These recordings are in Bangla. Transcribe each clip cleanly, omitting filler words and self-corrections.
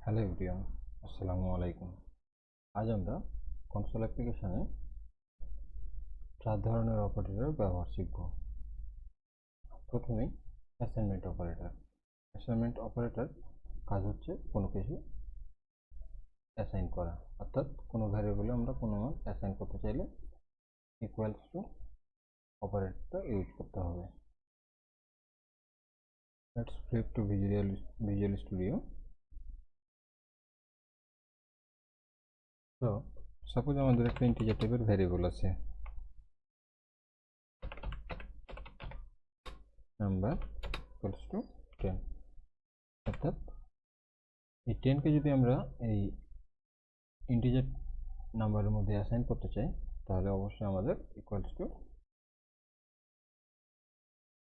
হ্যালো এভরিওয়ান, আসসালামু আলাইকুম। আজ আমরা কনসোল অ্যাপ্লিকেশনে 4 ধরনের অপারেটরের ব্যবহার শিখব। প্রথমেই অ্যাসাইনমেন্ট অপারেটর। অ্যাসাইনমেন্ট অপারেটর কাজ হচ্ছে কোনো কিছু অ্যাসাইন করা, অর্থাৎ কোনো ভ্যারিয়েবলে আমরা কোনো মান অ্যাসাইন করতে চাইলে ইকুয়ালস টু অপারেটরটা ইউজ করতে হবে। Let's flip to visual studio. তো সাপোজ আমাদের একটা ইন্টিজার টাইপের ভ্যারিয়েবল আছে, নাম্বার ইকুয়ালস টু 10, অর্থাৎ এই 10কে যদি আমরা এই ইন্টিজার নাম্বারের মধ্যে অ্যাসাইন করতে চাই তাহলে অবশ্যই আমাদের ইকুয়ালস টু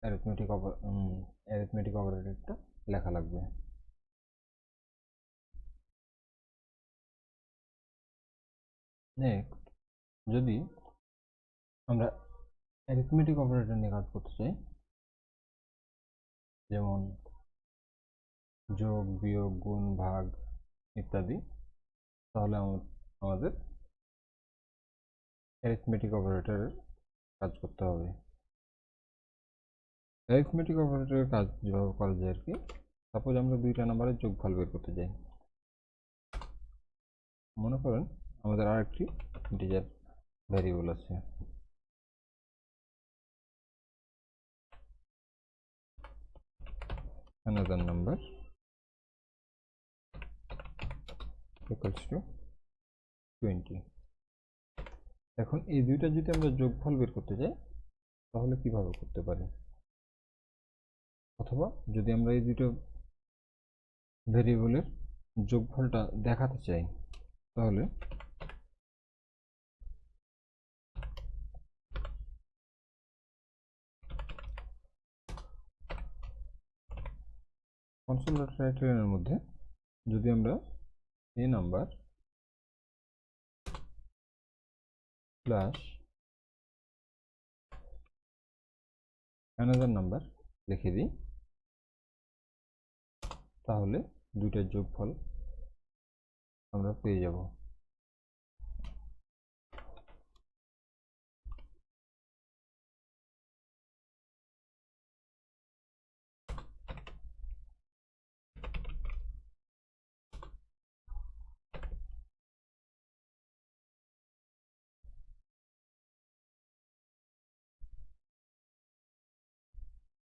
অ্যারিথমেটিক অপারেটরটা লেখা লাগবে। নেক্সট, যদি আমরা অ্যারিথমেটিক অপারেটর নিয়ে কাজ করতে চাই, যেমন যোগ, বিয়োগ, গুণ, ভাগ ইত্যাদি, তাহলে আমাদের অ্যারিথমেটিক অপারেটরের কাজ করতে হবে। অ্যারিথমেটিক অপারেটরের কাজ যেভাবে করা যায় আর কি, সাপোজ আমরা দুইটা নাম্বারের যোগফল বের করতে চাই। মনে করেন আমাদের আরেকটি ইন্টিজার ভ্যারিয়েবল আছে, another number equals to 20। এখন এই দুইটা যদি আমরা যোগফল বের করতে চাই তাহলে কিভাবে করতে পারি, অথবা যদি আমরা এই দুটো ভেরিয়েবলের যোগফলটা দেখাতে চাই তাহলে কনসোল রাইটারের মধ্যে যদি আমরা এ নাম্বার প্লাস অ্যানাদার নাম্বার লিখে দিই, তাহলে দুইটার যোগফল আমরা পেয়ে যাব।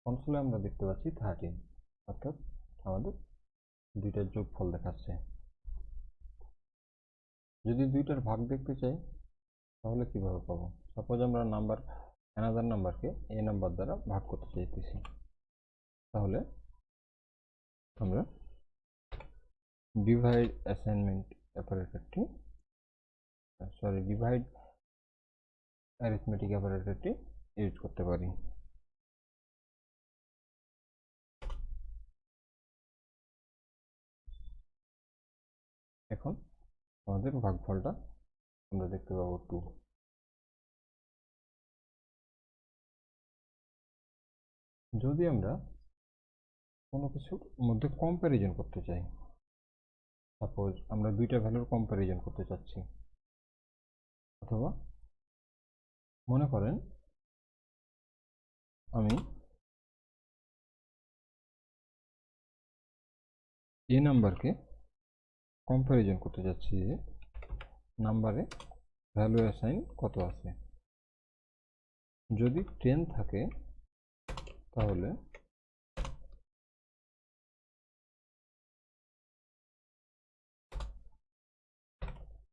কনসোলে আমরা দেখতে পাচ্ছি 13, অর্থাৎ আমাদের দুইটার যোগফল দেখাচ্ছে। যদি দুইটার ভাগ দেখতে চাই তাহলে কিভাবে পাবো, সাপোজ আমরা অ্যানাদার নাম্বারকে এ নাম্বার দ্বারা ভাগ করতে চাইতেছি, তাহলে আমরা ডিভাইড অ্যারিথমেটিক অপারেটরটি ইউজ করতে পারি। এখন আমাদের ভাগফলটা আমরা দেখতে পাবো 2। যদি আমরা কোনো কিছুর মধ্যে কম্প্যারিজন করতে চাই, সাপোজ আমরা দুইটা ভ্যালুর কম্প্যারিজন করতে চাচ্ছি, অথবা মনে করেন আমি এ নাম্বারকে কম্প্যারিজন করতে চাচ্ছি যে নাম্বারে ভ্যালু অ্যাসাইন কত আছে। যদি 10 থাকে তাহলে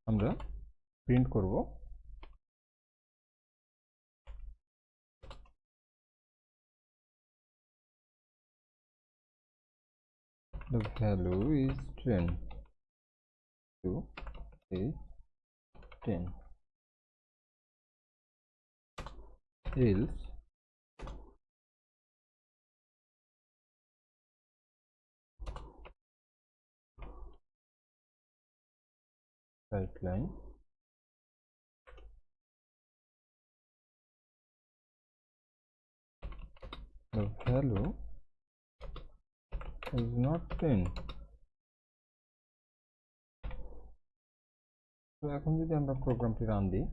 আমরা প্রিন্ট করব the value is 10 to is 10, else right line the value is not 10, তো এখন যদি আমরা প্রোগ্রামটি রান দিই,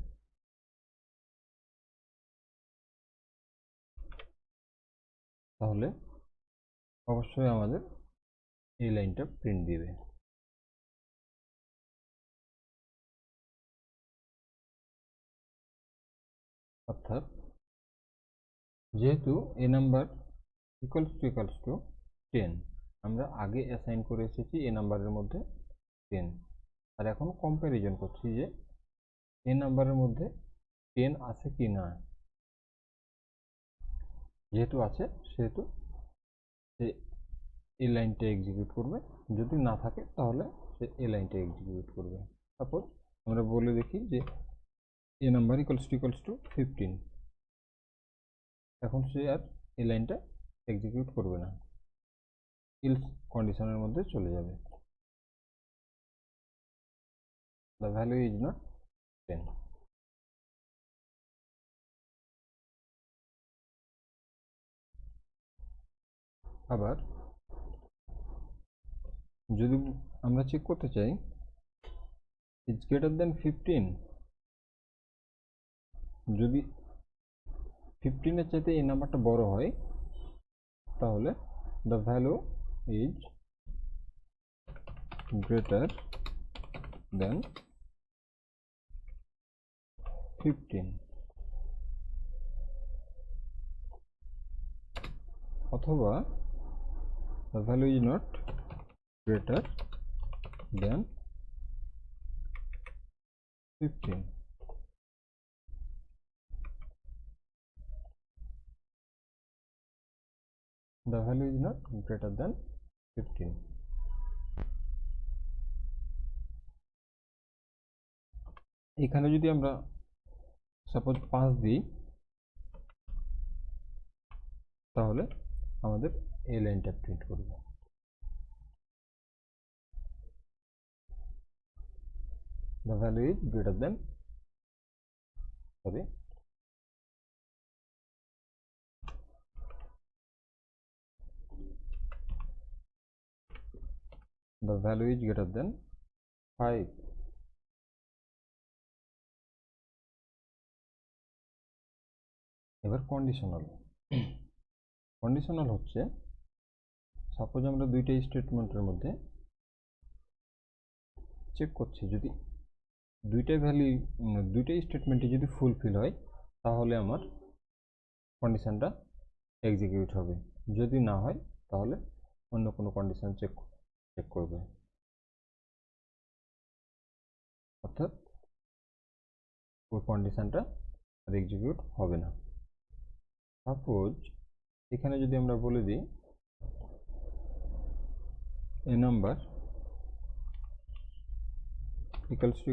তাহলে অবশ্যই আমাদের এই লাইনটা প্রিন্ট দিবে। অর্থাৎ যেহেতু a নাম্বার ইকুয়ালস টু 10, আমরা আগে অ্যাসাইন করে এসেছি a নাম্বারের মধ্যে 10, আর এখন কম্প্যারিজন করছি যে a নাম্বারের মধ্যে 10 আছে কি না। যেহেতু আছে সেহেতু সে এই লাইনটা এক্সিকিউট করবে, যদি না থাকে তাহলে সে এই লাইনটা এক্সিকিউট করবে। সাপোজ আমরা বলে দেখি যে a নাম্বার ইকুয়ালস টু 15, এখন সে আর এই লাইনটা এক্সিকিউট করবে না, ইলস কন্ডিশনের মধ্যে চলে যাবে। The value is not 10। আবার যদি আমরা চেক করতে চাই ইজ গ্রেটার দেন 15, যদি 15-এর চাইতে এই নাম্বারটা বড় হয়, তাহলে দ্য ভ্যালু ইজ গ্রেটার দেন 15, অথবা the value is not greater than 15. The value is not greater than 15. এখানে যদি আমরা সাপোজ 5 দিই, তাহলে আমাদের এই লাইনটা প্রিন্ট করবে। The value is greater than, sorry, the value is greater than 5. এবার কন্ডিশনাল হচ্ছে, সাপোজ আমরা দুইটা স্টেটমেন্টের মধ্যে চেক করছি, যদি দুইটা স্টেটমেন্টই যদি ফুলফিল হয়, তাহলে আমার কন্ডিশনটা এক্সিকিউট হবে, যদি না হয় তাহলে অন্য কোনো কন্ডিশন চেক করবে। অর্থাৎ ওই কন্ডিশনটা আর এক্সিকিউট হবে না। সাপোজ এখানে যদি আমরা বলে দিই a number equals to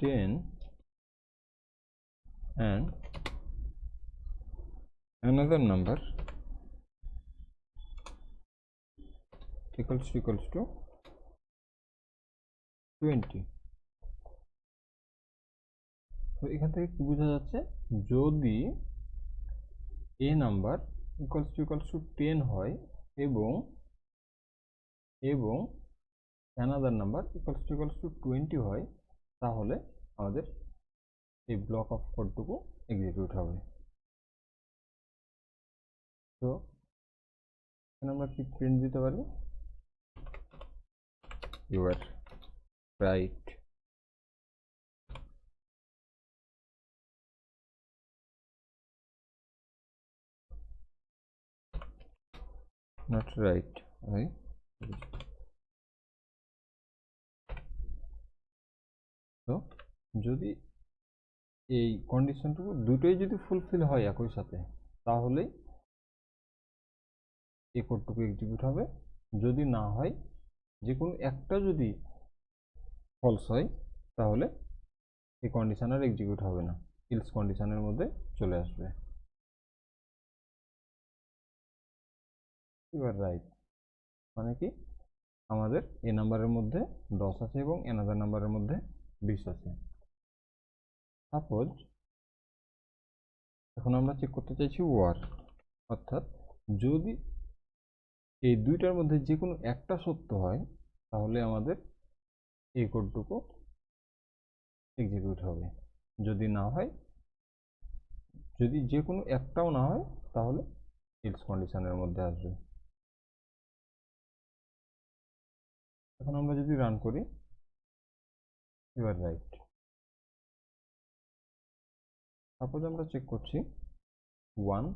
10 and another number equals to 20, তো এখান থেকে কি বোঝা যাচ্ছে, যদি a নাম্বার ইকুয়ালস টু 10 হয় এবং another number ইকুয়ালস টু 20 হয়, তাহলে আমাদের এই ব্লক অফ কোডটুকু এক্সিকিউট হবে। তো এখানে আমরা কি প্রিন্ট দিতে পারি, you are right, not right, right? তো যদি এই কন্ডিশনটুকু দুটোই যদি ফুলফিল হয় একই সাথে, তাহলেই এই কোডটুকু এক্সিকিউট হবে। যদি না হয়, যে কোনো একটা যদি ফলস হয়, তাহলে এই কন্ডিশন আর এক্সিকিউট হবে না, ইলস কন্ডিশনের মধ্যে চলে আসবে। ইউ আর রাইট মানে কি, আমাদের এ নাম্বারের মধ্যে 10 আছে এবং অ্যানাদার নাম্বারের মধ্যে 20 আছে। সাপোজ এখন আমরা চেক করতে চাইছি ওয়ার, অর্থাৎ যদি এই দুইটার মধ্যে যে কোনো একটা সত্য হয়, তাহলে আমাদের এই কোডটুকু এক্সিকিউট হবে। যদি না হয়, যদি যে কোনো একটাও না হয়, তাহলে এলস কন্ডিশনের মধ্যে আসবে। এখন আমরা যদি রান করি, এবার রাইট, সাপোজ আমরা চেক করছি 1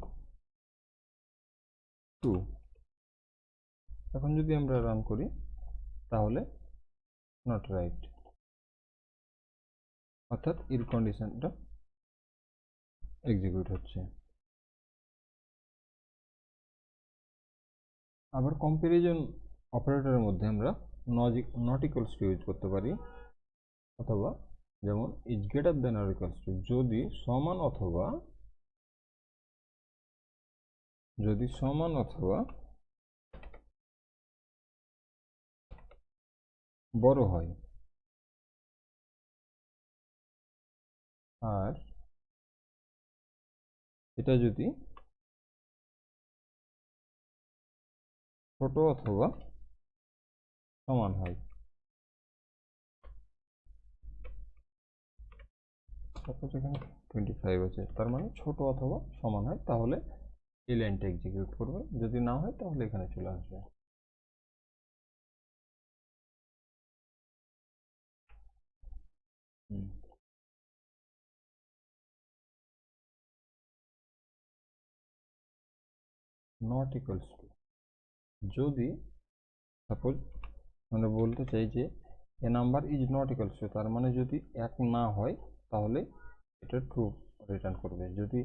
2, এখন যদি আমরা রান করি তাহলে নট রাইট, অর্থাৎ এর কন্ডিশনটা এক্সিকিউট হচ্ছে। আবার কম্প্যারিজন অপারেটরের মধ্যে আমরা নট ইকুয়ালস টু ইউজ করতে পারি, অথবা যেমন ইজ গ্রেটার দেন আর ইকুয়ালস টু, যদি সমান অথবা বড় হয়, আর এটা যদি ছোট অথবা সমান হয়। সাপোজ এখানে 25 আছে, তার মানে ছোট অথবা সমান হয়, তাহলে এই লাইনটা এক্সিকিউট করবে। যদি না হয় তাহলে এখানে চলে আসবে। নট ইকুয়ালস টু, যদি সাপোজ আমরা বলতে চাই যে A number is not equals to, তার মানে যদি এক না হয় তাহলে এটা ট্রু রিটার্ন করবে, যদি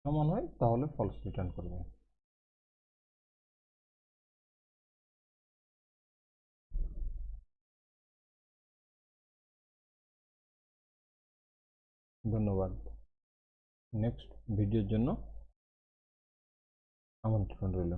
সমান হয় তাহলে ফলস রিটার্ন করবে। ধন্যবাদ। নেক্সট ভিডিওর জন্য আমন্ত্রণ রইল।